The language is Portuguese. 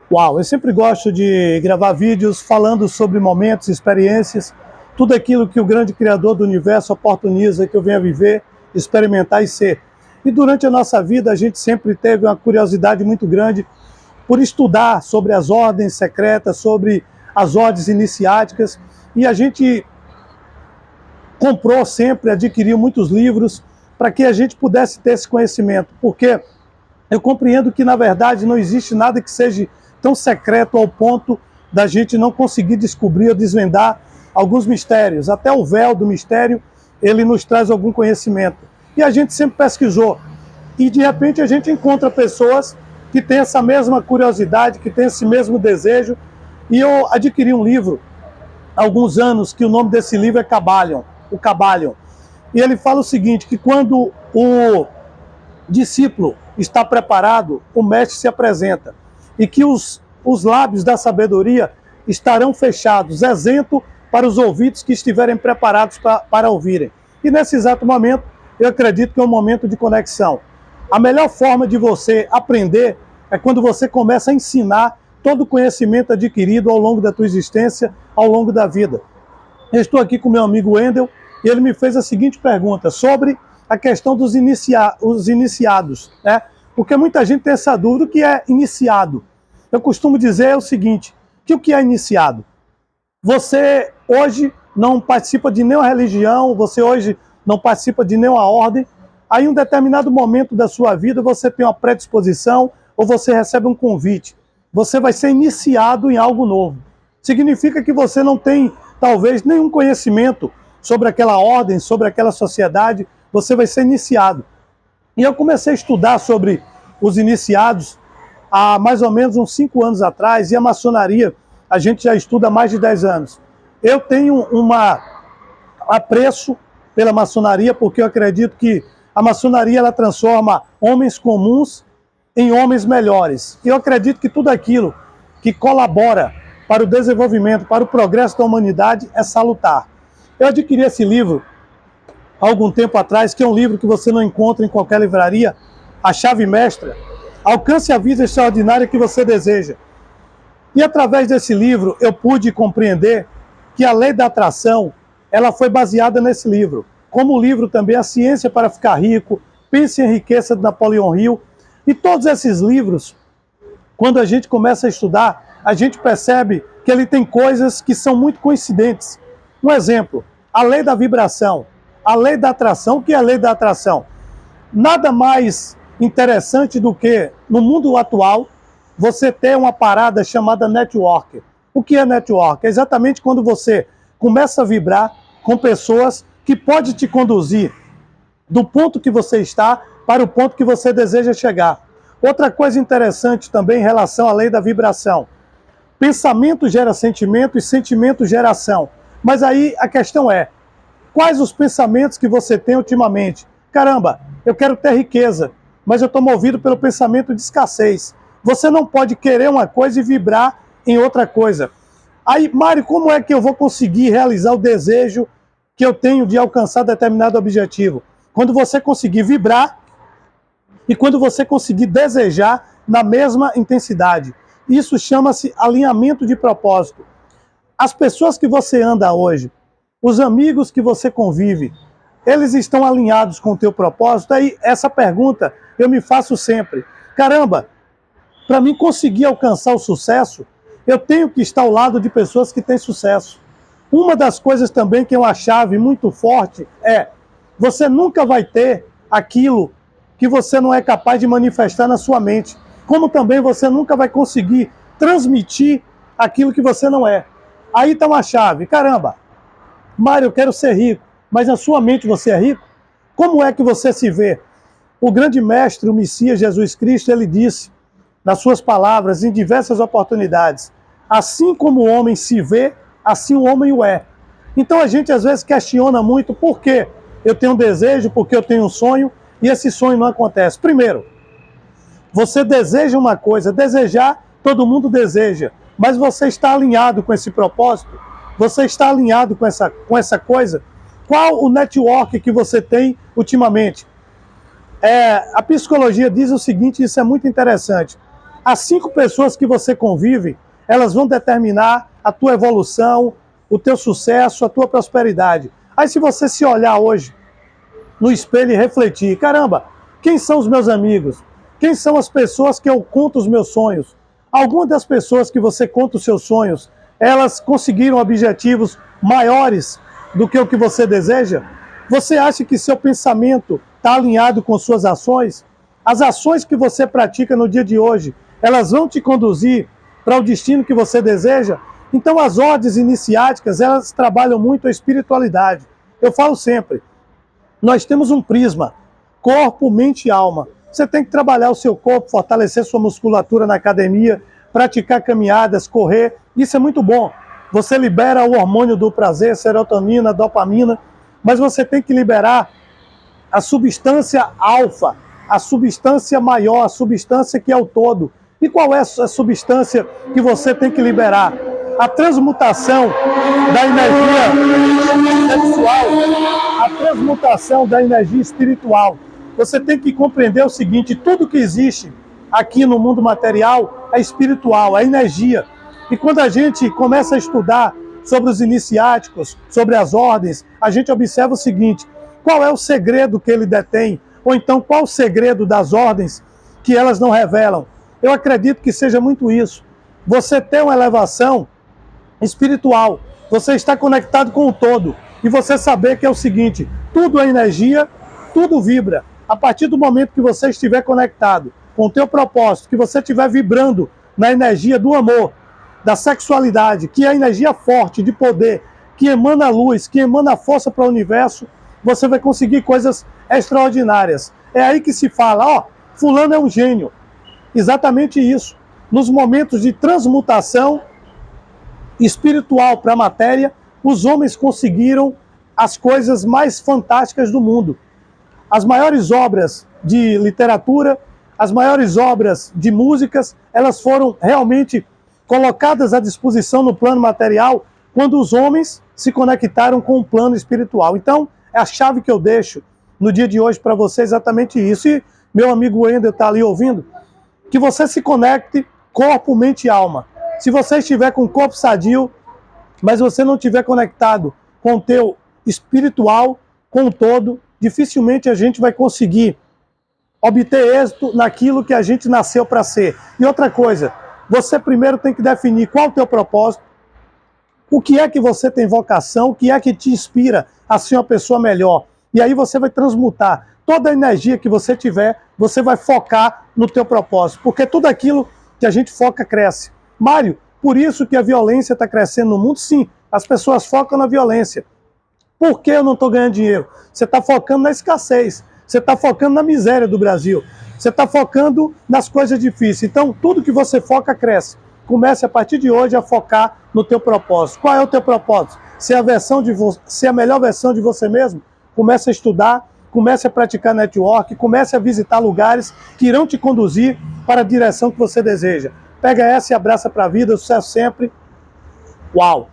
Uau, eu sempre gosto de gravar vídeos falando sobre momentos, experiências, tudo aquilo que o grande Criador do universo oportuniza que eu venha viver, experimentar e ser. E durante a nossa vida a gente sempre teve uma curiosidade muito grande por estudar sobre as ordens secretas, sobre as ordens iniciáticas, e a gente comprou sempre, adquiriu muitos livros para que a gente pudesse ter esse conhecimento, porque eu compreendo que, na verdade, não existe nada que seja tão secreto ao ponto da gente não conseguir descobrir ou desvendar alguns mistérios. Até o véu do mistério, ele nos traz algum conhecimento. E a gente sempre pesquisou. E, de repente, a gente encontra pessoas que têm essa mesma curiosidade, que têm esse mesmo desejo. E eu adquiri um livro há alguns anos, que o nome desse livro é Kybalion, o Kybalion. E ele fala o seguinte, que quando o discípulo está preparado, o mestre se apresenta. E que os lábios da sabedoria estarão fechados, exento para os ouvidos que estiverem preparados para ouvirem. E nesse exato momento, eu acredito que é um momento de conexão. A melhor forma de você aprender é quando você começa a ensinar todo o conhecimento adquirido ao longo da tua existência, ao longo da vida. Eu estou aqui com meu amigo Wendel e ele me fez a seguinte pergunta sobre a questão dos iniciados, né? Porque muita gente tem essa dúvida, o que é iniciado? Eu costumo dizer o seguinte, que o que é iniciado? Você hoje não participa de nenhuma religião, você hoje não participa de nenhuma ordem, aí em um determinado momento da sua vida você tem uma predisposição ou você recebe um convite. Você vai ser iniciado em algo novo. Significa que você não tem, talvez, nenhum conhecimento sobre aquela ordem, sobre aquela sociedade, você vai ser iniciado. E eu comecei a estudar sobre os iniciados há mais ou menos uns 5 anos atrás, e a maçonaria a gente já estuda há mais de 10 anos. Eu tenho um apreço pela maçonaria, porque eu acredito que a maçonaria ela transforma homens comuns em homens melhores. E eu acredito que tudo aquilo que colabora para o desenvolvimento, para o progresso da humanidade é salutar. Eu adquiri esse livro há algum tempo atrás, que é um livro que você não encontra em qualquer livraria, A Chave Mestra, Alcance a Vida Extraordinária que Você Deseja. E através desse livro eu pude compreender que a lei da atração, ela foi baseada nesse livro. Como o livro também A Ciência para Ficar Rico, Pense em Riqueza, de Napoleão Hill. E todos esses livros, quando a gente começa a estudar, a gente percebe que ele tem coisas que são muito coincidentes. Um exemplo, a lei da vibração, a lei da atração. O que é a lei da atração? Nada mais interessante do que, no mundo atual, você ter uma parada chamada network. O que é network? É exatamente quando você começa a vibrar com pessoas que podem te conduzir do ponto que você está para o ponto que você deseja chegar. Outra coisa interessante também em relação à lei da vibração. Pensamento gera sentimento e sentimento gera ação. Mas aí a questão é, quais os pensamentos que você tem ultimamente? Caramba, eu quero ter riqueza, mas eu estou movido pelo pensamento de escassez. Você não pode querer uma coisa e vibrar em outra coisa. Aí, Mário, como é que eu vou conseguir realizar o desejo que eu tenho de alcançar determinado objetivo? Quando você conseguir vibrar e quando você conseguir desejar na mesma intensidade. Isso chama-se alinhamento de propósito. As pessoas que você anda hoje, os amigos que você convive, eles estão alinhados com o teu propósito? Aí essa pergunta eu me faço sempre. Caramba, para mim conseguir alcançar o sucesso, eu tenho que estar ao lado de pessoas que têm sucesso. Uma das coisas também que é uma chave muito forte é, você nunca vai ter aquilo que você não é capaz de manifestar na sua mente. Como também você nunca vai conseguir transmitir aquilo que você não é. Aí está uma chave. Caramba, Mário, eu quero ser rico, mas na sua mente você é rico? Como é que você se vê? O grande mestre, o Messias Jesus Cristo, ele disse, nas suas palavras, em diversas oportunidades, assim como o homem se vê, assim o homem o é. Então a gente às vezes questiona muito por que eu tenho um desejo, porque eu tenho um sonho, e esse sonho não acontece. Primeiro, você deseja uma coisa, desejar, todo mundo deseja, mas você está alinhado com esse propósito? Você está alinhado com essa coisa? Qual o network que você tem ultimamente? A psicologia diz o seguinte, isso é muito interessante. As 5 pessoas que você convive, elas vão determinar a tua evolução, o teu sucesso, a tua prosperidade. Aí se você se olhar hoje no espelho e refletir, caramba, quem são os meus amigos? Quem são as pessoas que eu conto os meus sonhos? Algumas das pessoas que você conta os seus sonhos, elas conseguiram objetivos maiores do que o que você deseja? Você acha que seu pensamento está alinhado com suas ações? As ações que você pratica no dia de hoje, elas vão te conduzir para o destino que você deseja? Então as ordens iniciáticas, elas trabalham muito a espiritualidade. Eu falo sempre, nós temos um prisma, corpo, mente e alma. Você tem que trabalhar o seu corpo, fortalecer sua musculatura na academia, praticar caminhadas, correr, isso é muito bom. Você libera o hormônio do prazer, serotonina, dopamina, mas você tem que liberar a substância alfa, a substância maior, a substância que é o todo. E qual é a substância que você tem que liberar? A transmutação da energia sexual, a transmutação da energia espiritual. Você tem que compreender o seguinte, tudo que existe aqui no mundo material é espiritual, é energia. E quando a gente começa a estudar sobre os iniciáticos, sobre as ordens, a gente observa o seguinte, qual é o segredo que ele detém? Ou então, qual o segredo das ordens que elas não revelam? Eu acredito que seja muito isso. Você tem uma elevação espiritual, você está conectado com o todo. E você saber que é o seguinte, tudo é energia, tudo vibra. A partir do momento que você estiver conectado com o teu propósito, que você estiver vibrando na energia do amor, da sexualidade, que é a energia forte, de poder, que emana luz, que emana força para o universo, você vai conseguir coisas extraordinárias. É aí que se fala, ó, fulano é um gênio. Exatamente isso. Nos momentos de transmutação espiritual para a matéria, os homens conseguiram as coisas mais fantásticas do mundo. As maiores obras de literatura, as maiores obras de músicas, elas foram realmente colocadas à disposição no plano material quando os homens se conectaram com o plano espiritual. Então, é a chave que eu deixo no dia de hoje para você exatamente isso. E meu amigo Wendel está ali ouvindo, que você se conecte corpo, mente e alma. Se você estiver com o corpo sadio, mas você não estiver conectado com o teu espiritual, com o todo, dificilmente a gente vai conseguir obter êxito naquilo que a gente nasceu para ser. E outra coisa, você primeiro tem que definir qual é o teu propósito, o que é que você tem vocação, o que é que te inspira a ser uma pessoa melhor. E aí você vai transmutar toda a energia que você tiver, você vai focar no teu propósito, porque tudo aquilo que a gente foca cresce. Mário, por isso que a violência está crescendo no mundo? Sim, as pessoas focam na violência. Por que eu não estou ganhando dinheiro? Você está focando na escassez, você está focando na miséria do Brasil, você está focando nas coisas difíceis. Então, tudo que você foca cresce. Comece a partir de hoje a focar no teu propósito. Qual é o teu propósito? Ser a melhor versão de você mesmo? Comece a estudar, comece a praticar network, comece a visitar lugares que irão te conduzir para a direção que você deseja. Pega essa e abraça para a vida, sucesso sempre. Uau!